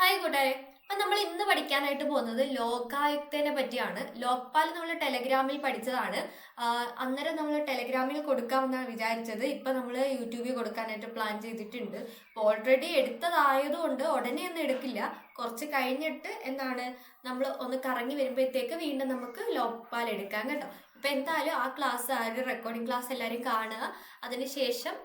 Hi കൂട്ടുകാരെ. അപ്പൊ നമ്മൾ ഇന്ന് പഠിക്കാനായിട്ട് പോകുന്നത് ലോകായുക്തനെ പറ്റിയാണ്. ലോക്പാൽ നമ്മൾ ടെലഗ്രാമിൽ പഠിച്ചതാണ്. അന്നേരം നമ്മൾ ടെലഗ്രാമിൽ കൊടുക്കാമെന്നാണ് വിചാരിച്ചത്. ഇപ്പൊ നമ്മൾ യൂട്യൂബിൽ കൊടുക്കാനായിട്ട് പ്ലാൻ ചെയ്തിട്ടുണ്ട്. അപ്പോൾ ഓൾറെഡി എടുത്തതായതുകൊണ്ട് ഉടനെ ഒന്നും എടുക്കില്ല. കുറച്ച് കഴിഞ്ഞിട്ട് നമ്മൾ ഒന്ന് കറങ്ങി വരുമ്പോഴത്തേക്ക് വീണ്ടും നമുക്ക് ലോക്പാൽ എടുക്കാം കേട്ടോ. ഇപ്പൊ എന്തായാലും ആ ക്ലാസ് റെക്കോർഡിംഗ് ക്ലാസ് എല്ലാവരും കാണുക. അതിനുശേഷം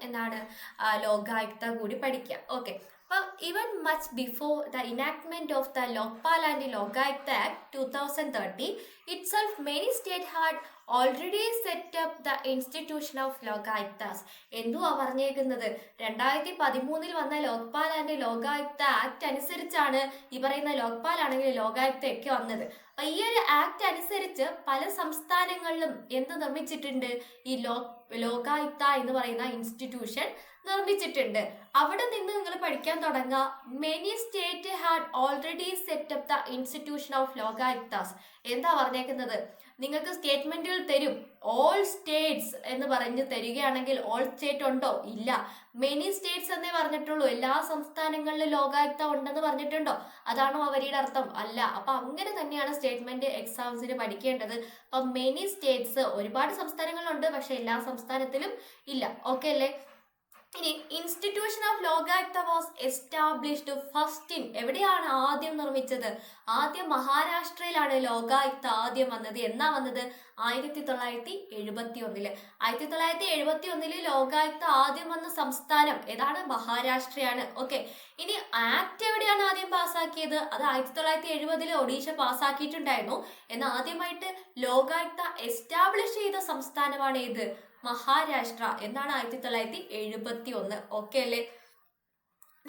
ലോകായുക്ത കൂടി പഠിക്കാം. Okay. Well, even much before the enactment of the Lokpal and Lokayukta Act 2030, itself many states had already set up the institution of Lokayuktas. എന്തുവാ പറഞ്ഞേക്കുന്നത്? 2013 വന്ന ലോക്പാൽ ആൻഡ് ലോകായുക്ത ആക്ട് അനുസരിച്ചാണ് ഈ പറയുന്ന ലോക്പാൽ ആണെങ്കിൽ ലോകായുക്ത ഒക്കെ വന്നത്. അപ്പൊ ഈ ഒരു ആക്ട് അനുസരിച്ച് പല സംസ്ഥാനങ്ങളിലും എന്ത് നിർമ്മിച്ചിട്ടുണ്ട്? ഈ ലോകായുക്ത എന്ന് പറയുന്ന ഇൻസ്റ്റിറ്റ്യൂഷൻ നിർമ്മിച്ചിട്ടുണ്ട്. അവിടെ നിന്ന് നിങ്ങൾ പഠിക്കാൻ തുടങ്ങുക. Many state had already set up the institution of Lokayuktas. എന്താ പറഞ്ഞേക്കുന്നത്? നിങ്ങൾക്ക് സ്റ്റേറ്റ്മെന്റുകൾ തരും. ഓൾ സ്റ്റേറ്റ്സ് എന്ന് പറഞ്ഞ് തരികയാണെങ്കിൽ ഓൾ സ്റ്റേറ്റ് ഉണ്ടോ? ഇല്ല. മെനി സ്റ്റേറ്റ്സ് എന്നേ പറഞ്ഞിട്ടുള്ളൂ. എല്ലാ സംസ്ഥാനങ്ങളിലും ലോകായുക്ത ഉണ്ടെന്ന് പറഞ്ഞിട്ടുണ്ടോ? അതാണോ അവരുടെ അർത്ഥം? അല്ല. അപ്പൊ അങ്ങനെ തന്നെയാണ് സ്റ്റേറ്റ്മെന്റ് എക്സാംസിന് പഠിക്കേണ്ടത്. അപ്പൊ മെനി സ്റ്റേറ്റ്സ്, ഒരുപാട് സംസ്ഥാനങ്ങളുണ്ട്, പക്ഷെ എല്ലാ സംസ്ഥാനത്തിലും ഇല്ല. ഓക്കെ അല്ലേ? ഇനി institution of Lokayukta was established first in, എവിടെയാണ് ആദ്യം നിർമ്മിച്ചത്? ആദ്യം മഹാരാഷ്ട്രയിലാണ് ലോകായുക്ത ആദ്യം വന്നത്. എന്നാ വന്നത്? 1971. 1971 ലോകായുക്ത ആദ്യം വന്ന സംസ്ഥാനം ഏതാണ്? മഹാരാഷ്ട്രയാണ്. ഓക്കെ. ഇനി ആക്ട് എവിടെയാണ് ആദ്യം പാസ്സാക്കിയത്? അത് 1970 ഒഡീഷ പാസ്സാക്കിയിട്ടുണ്ടായിരുന്നു. എന്നാൽ ആദ്യമായിട്ട് ലോകായുക്ത എസ്റ്റാബ്ലിഷ് ചെയ്ത സംസ്ഥാനമാണ് ഏത്? മഹാരാഷ്ട്ര. എന്നാണ് 1971. ഓക്കെ അല്ലേ?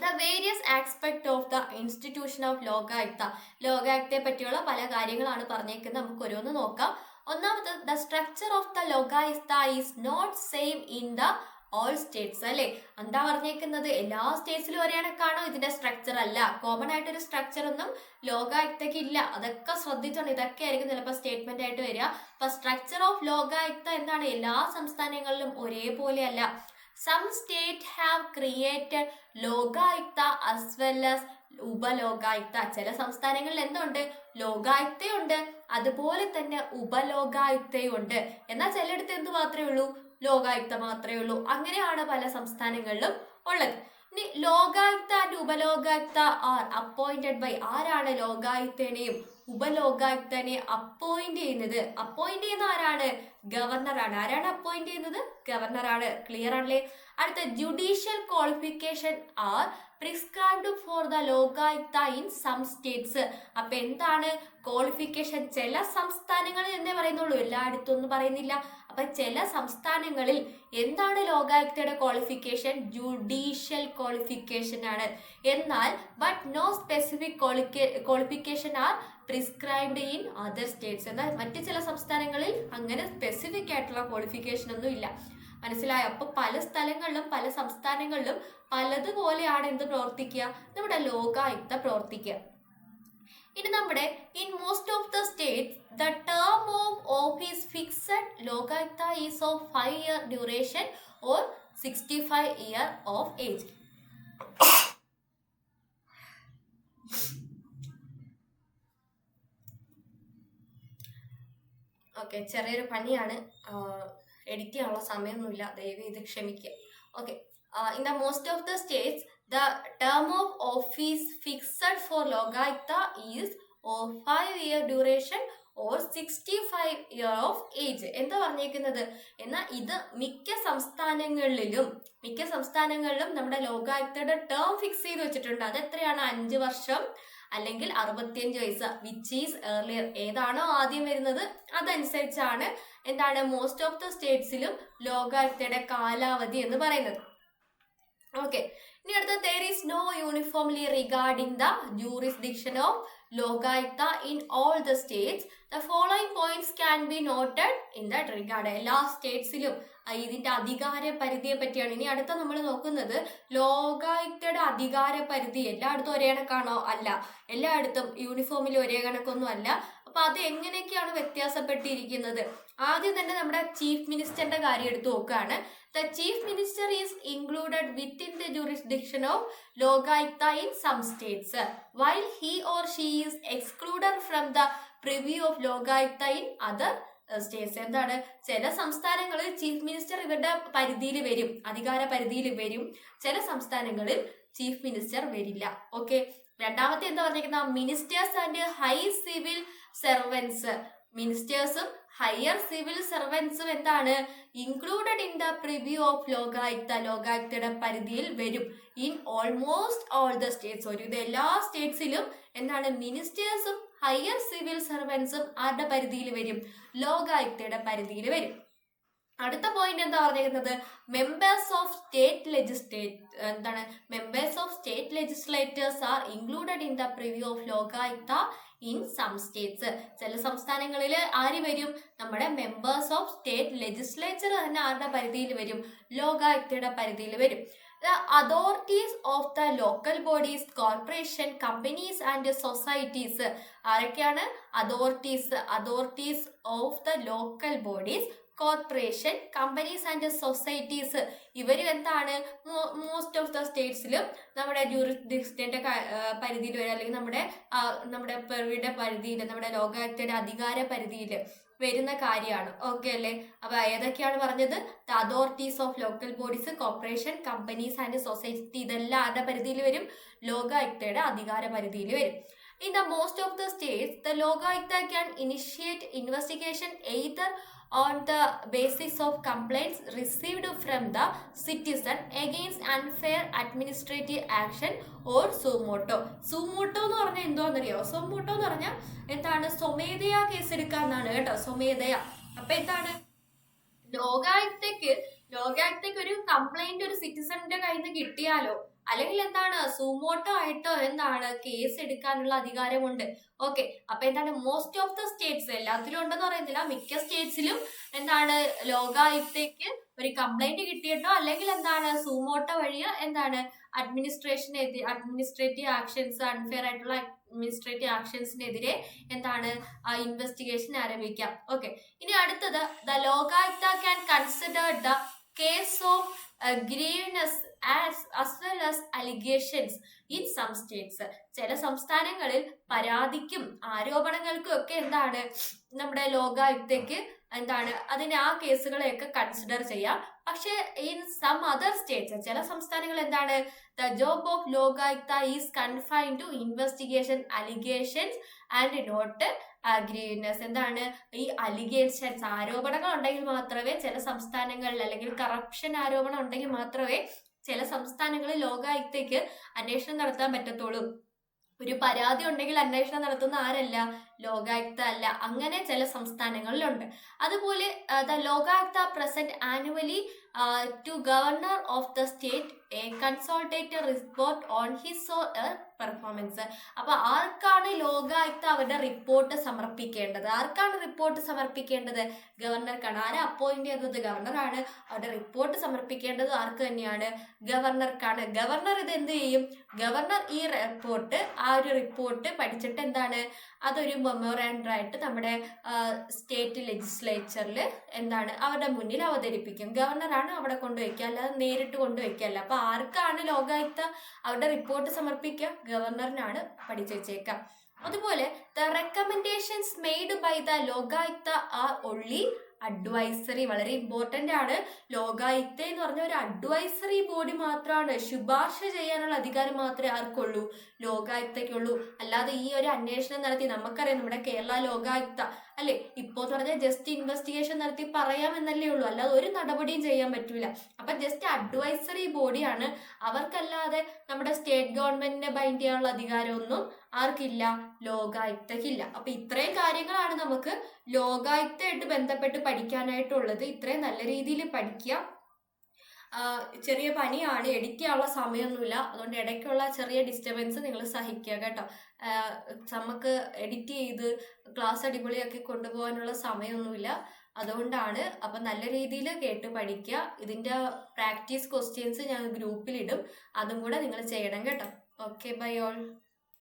The various aspect of the institution of Lokayukta. ലോകായുക്തയെ പറ്റിയുള്ള പല കാര്യങ്ങളാണ് പറഞ്ഞേക്കുന്നത്. നമുക്ക് ഓരോന്ന് നോക്കാം. ഒന്നാമത്, the structure of the Lokayukta is not same in the all states. അല്ലെ? എന്താ പറഞ്ഞേക്കുന്നത്? എല്ലാ സ്റ്റേറ്റ്സിലും ഒരേ കണക്കാണോ? ഇതിന്റെ സ്ട്രക്ചർ അല്ല. കോമൺ ആയിട്ടൊരു സ്ട്രക്ചർ ഒന്നും ലോകായുക്തയ്ക്ക് ഇല്ല. അതൊക്കെ ശ്രദ്ധിച്ചോണ്ട്. ഇതൊക്കെ ആയിരിക്കും ചിലപ്പോൾ സ്റ്റേറ്റ്മെന്റ് ആയിട്ട് വരിക. അപ്പൊ സ്ട്രക്ചർ ഓഫ് ലോകായുക്ത എന്താണ്? എല്ലാ സംസ്ഥാനങ്ങളിലും ഒരേപോലെ അല്ല. Some state have created Lokayukta as well as Upalokayukta. ചില സംസ്ഥാനങ്ങളിൽ എന്തുണ്ട്? ലോകായുക്തയുണ്ട്, അതുപോലെ തന്നെ ഉപലോകായുക്തയുണ്ട്. എന്നാൽ ചിലയിടത്ത് എന്ത് മാത്രമേ ഉള്ളൂ? ലോകായുക്ത മാത്രമേ ഉള്ളൂ. അങ്ങനെയാണ് പല സംസ്ഥാനങ്ങളിലും ഉള്ളത്. ഇനി Lokayukta and Upalokayukta are appointed by. ആരാണ് ലോകായുക്തനെയും ഉപലോകായുക്തനെ അപ്പോയിന്റ് ചെയ്യുന്നത്? അപ്പോയിന്റ് ചെയ്യുന്ന ആരാണ്? ഗവർണറാണ്. ആരാണ് അപ്പോയിന്റ് ചെയ്യുന്നത്? ഗവർണറാണ്. ക്ലിയർ ആണല്ലേ? അടുത്ത, judicial qualification are prescribed for the Lokayukta in some states. അപ്പൊ എന്താണ് ക്വാളിഫിക്കേഷൻ? ചില സംസ്ഥാനങ്ങളിൽ എന്നേ പറയുന്നുള്ളൂ, എല്ലായിടത്തും ഒന്നും പറയുന്നില്ല. അപ്പൊ ചില സംസ്ഥാനങ്ങളിൽ എന്താണ് ലോകായുക്തയുടെ ക്വാളിഫിക്കേഷൻ? ജുഡീഷ്യൽ ക്വാളിഫിക്കേഷൻ ആണ്. എന്നാൽ but no specific qualification are prescribed in other states. എന്നാൽ മറ്റു ചില സംസ്ഥാനങ്ങളിൽ അങ്ങനെ സ്പെസിഫിക് ആയിട്ടുള്ള ക്വാളിഫിക്കേഷൻ ഒന്നും ഇല്ല. മനസ്സിലായോ? അപ്പൊ പല സ്ഥലങ്ങളിലും പല സംസ്ഥാനങ്ങളിലും പലതുപോലെയാണ് എന്ത് പ്രവർത്തിക്കുക? നമ്മുടെ ലോകായുക്ത പ്രവർത്തിക്കുക. ഇനി നമ്മുടെ in most of the states the term of office fixed Lokayukta is of 5 year duration or 65 year of age. Okay, ചെറിയൊരു പണിയാണ്. എഡിറ്റ് ചെയ്യാനുള്ള സമയമൊന്നുമില്ല, ദയവ് ഇത് ക്ഷമിക്കുക. Okay. In the most of the states the term of office fixed for Lokayukta is of 5 year duration or 65 year of age. എന്താ പറഞ്ഞേക്കുന്നത്? എന്നാൽ ഇത് മിക്ക സംസ്ഥാനങ്ങളിലും നമ്മുടെ ലോകായുക്തയുടെ ടേം ഫിക്സ് ചെയ്ത് വെച്ചിട്ടുണ്ട്. അത് എത്രയാണ്? 5 വർഷം അല്ലെങ്കിൽ 65 വയസ്സ്, വിച്ച് ഈസ് ഏർലിയർ. ഏതാണോ ആദ്യം വരുന്നത് അതനുസരിച്ചാണ് മോസ്റ്റ് ഓഫ് ദ സ്റ്റേറ്റ്സിലും ലോകായുക്തയുടെ കാലാവധി എന്ന് പറയുന്നത്. ഓക്കെ. ഇനി അടുത്ത, there is no uniformly regarding the jurisdiction of Lokayukta in all the states. The following points can be noted in that regard. എല്ലാ സ്റ്റേറ്റ്സിലും ഇതിന്റെ അധികാര പരിധിയെ പറ്റിയാണ്. ഇനി അടുത്ത നമ്മൾ നോക്കുന്നത് ലോകായുക്തയുടെ അധികാര പരിധി എല്ലായിടത്തും ഒരേ കണക്കാണോ? അല്ല. എല്ലായിടത്തും യൂണിഫോമിൽ ഒരേ കണക്കൊന്നും അല്ല. അപ്പൊ അത് എങ്ങനെയൊക്കെയാണ് വ്യത്യാസപ്പെട്ടിരിക്കുന്നത്? ആദ്യം തന്നെ നമ്മുടെ ചീഫ് മിനിസ്റ്ററിന്റെ കാര്യം എടുത്തു നോക്കുകയാണ്. The chief minister is included within the jurisdiction of Lokayukta in some states while he or she is excluded from the preview of Lokayukta in other states. എന്താണ്, ചില സംസ്ഥാനങ്ങളിൽ ചീഫ് മിനിസ്റ്റർ ഇവരുടെ പരിധിയിൽ വരും, അധികാര പരിധിയിൽ വരും. ചില സംസ്ഥാനങ്ങളിൽ ചീഫ് മിനിസ്റ്റർ വരില്ല. ഓക്കെ. രണ്ടാമത്തെ എന്താ പറഞ്ഞിരിക്കുന്ന, ministers and high civil servants. മിനിസ്റ്റേഴ്സും ഹയർ സിവിൽ സെർവൻസും എന്താണ്, included in the preview of Lokayukta. ലോകായുക്തയുടെ പരിധിയിൽ വരും. In almost all the states. ഒരു എല്ലാ സ്റ്റേറ്റ്സിലും എന്താണ്, മിനിസ്റ്റേഴ്സും ഹയർ സിവിൽ സെർവൻസും ആരുടെ പരിധിയിൽ വരും, ലോകായുക്തയുടെ പരിധിയിൽ വരും. അടുത്ത പോയിന്റ് എന്താ പറഞ്ഞിരിക്കുന്നത്, members of state legislators are included in the preview of Lokayukta in some states. ചില സംസ്ഥാനങ്ങളിൽ ആര് വരും, നമ്മുടെ മെമ്പേഴ്സ് ഓഫ് സ്റ്റേറ്റ് ലെജിസ്ലേച്ചർ തന്നെ ആരുടെ പരിധിയിൽ വരും, ലോകായുക്തയുടെ പരിധിയിൽ വരും. The authorities of the local bodies, corporation, companies and societies. ആരൊക്കെയാണ് authorities of the local bodies, corporation, companies and societies. ഇവരും എന്താണ്, മോസ്റ്റ് ഓഫ് ദ സ്റ്റേറ്റ്സിലും നമ്മുടെ ജൂറിസ്ഡിക്ഷന്റെ പരിധിയിൽ വരും, അല്ലെങ്കിൽ നമ്മുടെ പെർവിയുടെ പരിധിയിൽ, നമ്മുടെ ലോകായുക്തയുടെ അധികാര പരിധിയിൽ വരുന്ന കാര്യമാണ്. ഓക്കെ അല്ലേ? അപ്പൊ ഏതൊക്കെയാണ് പറഞ്ഞത്, the authorities of local bodies, corporation, companies and society. ഇതെല്ലാം ആരുടെ പരിധിയിൽ വരും, ലോകായുക്തയുടെ അധികാര പരിധിയിൽ വരും. In the most of the states, the Lokayukta can initiate investigation either on the basis of complaints received from the citizen against unfair administrative action or sumoto. Sumoto എന്ന് പറഞ്ഞാൽ എന്തോന്നറിയോ? Suo motu എന്ന് പറഞ്ഞാൽ എന്താണ്, സ്വമേധയാ കേസെടുക്കാന്നാണ് കേട്ടോ, സ്വമേധയാ. അപ്പൊ എന്താണ്, ലോകായുക്തയ്ക്ക് ഒരു കംപ്ലൈന്റ് ഒരു സിറ്റിസന്റെ കയ്യിൽ നിന്ന് കിട്ടിയാലോ, അല്ലെങ്കിൽ എന്താണ്, സുമോട്ടോ ആയിട്ടോ എന്താണ് കേസ് എടുക്കാനുള്ള അധികാരമുണ്ട്. ഓക്കെ. അപ്പൊ എന്താണ്, മോസ്റ്റ് ഓഫ് ദ സ്റ്റേറ്റ്സ്, എല്ലാത്തിലും ഉണ്ടെന്ന് പറയുന്നില്ല, മിക്ക സ്റ്റേറ്റ്സിലും എന്താണ്, ലോകായുക്തയ്ക്ക് ഒരു കംപ്ലൈന്റ് കിട്ടിയിട്ടോ അല്ലെങ്കിൽ എന്താണ്, സുമോട്ടോ വഴി എന്താണ്, അഡ്മിനിസ്ട്രേറ്റീവ് ആക്ഷൻസ്, അൺഫെയർ ആയിട്ടുള്ള അഡ്മിനിസ്ട്രേറ്റീവ് ആക്ഷൻസിനെതിരെ എന്താണ്, ഇൻവെസ്റ്റിഗേഷൻ ആരംഭിക്കാം. ഓക്കെ. ഇനി അടുത്തത്, the Lokayukta can consider the case of grievances as well as allegations in some states. ചില സംസ്ഥാനങ്ങളിൽ പരാതിക്കും ആരോപണങ്ങൾക്കും ഒക്കെ എന്താണ്, നമ്മുടെ ലോകായുക്തയ്ക്ക് എന്താണ്, ആ കേസുകളെയൊക്കെ കൺസിഡർ ചെയ്യാം. പക്ഷെ ഇൻ സം അതർ സ്റ്റേറ്റ്സ്, ചില സംസ്ഥാനങ്ങൾ എന്താണ്, the job of Lokayukta is confined to investigation allegations and not grievances. എന്താണ്, ഈ അലിഗേഷൻസ്, ആരോപണങ്ങൾ ഉണ്ടെങ്കിൽ മാത്രമേ ചില സംസ്ഥാനങ്ങളിൽ, അല്ലെങ്കിൽ കറപ്ഷൻ ആരോപണം ഉണ്ടെങ്കിൽ മാത്രമേ ചില സംസ്ഥാനങ്ങളിൽ ലോകായുക്തയ്ക്ക് അന്വേഷണം നടത്താൻ പറ്റത്തുള്ളൂ. ഒരു പരാതി ഉണ്ടെങ്കിൽ അന്വേഷണം നടത്തുന്ന ആരല്ല, ലോകായുക്ത അല്ല. അങ്ങനെ ചില സംസ്ഥാനങ്ങളിലുണ്ട്. അതുപോലെ the Lokayukta present annually to governor of the state a consolidated report on his or performance. അപ്പൊ ആർക്കാണ് ലോകായുക്ത അവരുടെ റിപ്പോർട്ട് സമർപ്പിക്കേണ്ടത്? ഗവർണർക്കാണ്. ആരെ അപ്പോയിന്റ് ചെയ്തത്? ഗവർണറാണ്. അവരുടെ റിപ്പോർട്ട് സമർപ്പിക്കേണ്ടത് ആർക്ക് തന്നെയാണ്? ഗവർണർക്കാണ്. ഗവർണർ ഇത് എന്ത് ചെയ്യും? ഗവർണർ ഈ റിപ്പോർട്ട് പഠിച്ചിട്ട് എന്താണ്, അതൊരു മെമ്മോറാണ്ടം ആയിട്ട് നമ്മുടെ സ്റ്റേറ്റ് ലെജിസ്ലേച്ചറിൽ എന്താണ്, അവരുടെ മുന്നിൽ അവതരിപ്പിക്കും. ഗവർണറാണ് അവിടെ കൊണ്ടുവയ്ക്കുക, അല്ലാതെ നേരിട്ട് കൊണ്ടുവയ്ക്കല്ല. അപ്പൊ ആർക്കാണ് ലോകായുക്ത അവരുടെ റിപ്പോർട്ട് സമർപ്പിക്കുക? ഗവർണറിനാണ്. പഠിച്ചു വെച്ചേക്കാം. അതുപോലെ the recommendations made by the Lokayukta are only advisory. വളരെ ഇമ്പോർട്ടന്റ് ആണ്. ലോകായുക്ത എന്ന് പറഞ്ഞ ഒരു അഡ്വൈസറി ബോഡി മാത്രമാണ്. ശുപാർശ ചെയ്യാനുള്ള അധികാരം മാത്രമേ ആർക്കുള്ളൂ? ലോകായുക്തയ്ക്കുള്ളൂ. അല്ലാതെ ഈ ഒരു അന്വേഷണം നടത്തി, നമുക്കറിയാം നമ്മുടെ കേരള ലോകായുക്ത അല്ലെ, ഇപ്പോന്ന് പറഞ്ഞാൽ ജസ്റ്റ് ഇൻവെസ്റ്റിഗേഷൻ നടത്തി പറയാമെന്നല്ലേ ഉള്ളൂ, അല്ലാതെ ഒരു നടപടിയും ചെയ്യാൻ പറ്റൂല. അപ്പൊ ജസ്റ്റ് അഡ്വൈസറി ബോഡിയാണ്. അവർക്കല്ലാതെ നമ്മുടെ സ്റ്റേറ്റ് ഗവൺമെന്റിനെ ബൈൻഡ് ചെയ്യാനുള്ള അധികാരമൊന്നും ആർക്കില്ല? ലോകായുക്തയ്ക്കില്ല. അപ്പൊ ഇത്രയും കാര്യങ്ങളാണ് നമുക്ക് ലോകായുക്തയായിട്ട് ബന്ധപ്പെട്ട് പഠിക്കാനായിട്ടുള്ളത്. ഇത്രയും നല്ല രീതിയിൽ പഠിക്കുക. ചെറിയ പനിയാണ്, എഡിറ്റ് ചെയ്യാനുള്ള സമയമൊന്നുമില്ല, അതുകൊണ്ട് ഇടയ്ക്കുള്ള ചെറിയ ഡിസ്റ്റർബൻസ് നിങ്ങൾ സഹിക്കുക കേട്ടോ. നമുക്ക് എഡിറ്റ് ചെയ്ത് ക്ലാസ് അടിപൊളിയാക്കി കൊണ്ടുപോകാനുള്ള സമയമൊന്നുമില്ല, അതുകൊണ്ടാണ്. അപ്പം നല്ല രീതിയിൽ കേട്ട് പഠിക്കുക. ഇതിൻ്റെ പ്രാക്ടീസ് ക്വസ്റ്റ്യൻസ് ഞാൻ ഗ്രൂപ്പിലിടും, അതും കൂടെ നിങ്ങൾ ചെയ്യണം കേട്ടോ. Okay, bye all.